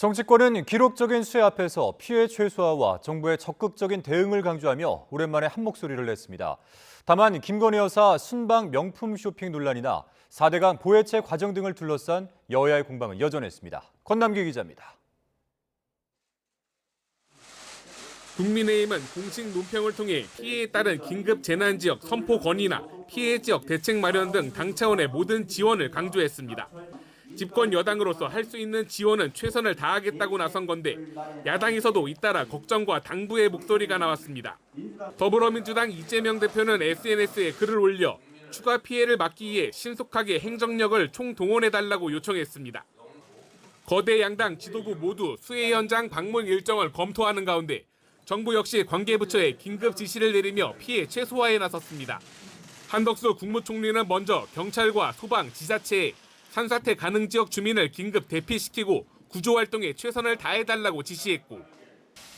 정치권은 기록적인 수해 앞에서 피해 최소화와 정부의 적극적인 대응을 강조하며 오랜만에 한 목소리를 냈습니다. 다만 김건희 여사 순방 명품 쇼핑 논란이나 4대강 보해체 과정 등을 둘러싼 여야의 공방은 여전했습니다. 권남기 기자입니다. 국민의힘은 공식 논평을 통해 피해에 따른 긴급 재난지역 선포 건의나 피해 지역 대책 마련 등 당 차원의 모든 지원을 강조했습니다. 집권 여당으로서 할 수 있는 지원은 최선을 다하겠다고 나선 건데 야당에서도 잇따라 걱정과 당부의 목소리가 나왔습니다. 더불어민주당 이재명 대표는 SNS에 글을 올려 추가 피해를 막기 위해 신속하게 행정력을 총동원해달라고 요청했습니다. 거대 양당 지도부 모두 수해 현장 방문 일정을 검토하는 가운데 정부 역시 관계부처에 긴급 지시를 내리며 피해 최소화에 나섰습니다. 한덕수 국무총리는 먼저 경찰과 소방, 지자체에 산사태 가능 지역 주민을 긴급 대피시키고 구조 활동에 최선을 다해달라고 지시했고,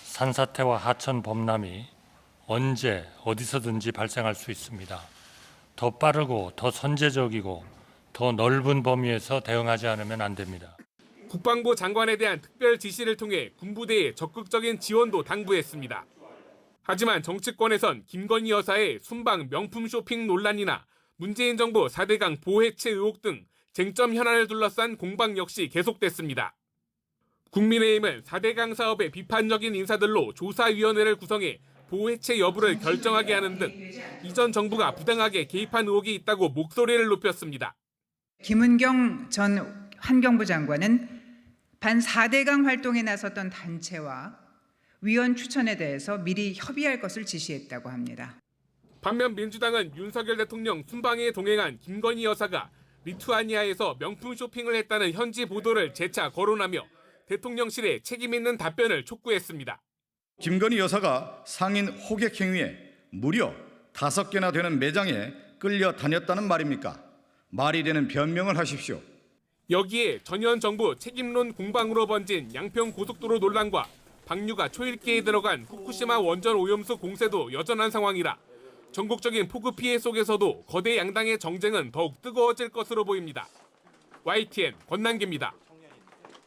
산사태와 하천 범람이 언제 어디서든지 발생할 수 있습니다. 더 빠르고 더 선제적이고 더 넓은 범위에서 대응하지 않으면 안 됩니다. 국방부 장관에 대한 특별 지시를 통해 군부대에 적극적인 지원도 당부했습니다. 하지만 정치권에선 김건희 여사의 순방 명품 쇼핑 논란이나 문재인 정부 4대강 보해체 의혹 등 쟁점 현안을 둘러싼 공방 역시 계속됐습니다. 국민의힘은 4대강 사업의 비판적인 인사들로 조사위원회를 구성해 보해체 여부를 결정하게 하는 등 이전 정부가 부당하게 개입한 의혹이 있다고 목소리를 높였습니다. 김은경 전 환경부 장관은 반 4대강 활동에 나섰던 단체와 위원 추천에 대해서 미리 협의할 것을 지시했다고 합니다. 반면 민주당은 윤석열 대통령 순방에 동행한 김건희 여사가 리투아니아에서 명품 쇼핑을 했다는 현지 보도를 재차 거론하며 대통령실에 책임 있는 답변을 촉구했습니다. 김건희 여사가 상인 호객 행위에 무려 5개나 되는 매장에 끌려 다녔다는 말입니까? 말이 되는 변명을 하십시오. 여기에 전현 정부 책임론 공방으로 번진 양평 고속도로 논란과 방류가 초읽기에 들어간 후쿠시마 원전 오염수 공세도 여전한 상황이라 전국적인 폭우 피해 속에서도 거대 양당의 정쟁은 더욱 뜨거워질 것으로 보입니다. YTN 권남기입니다.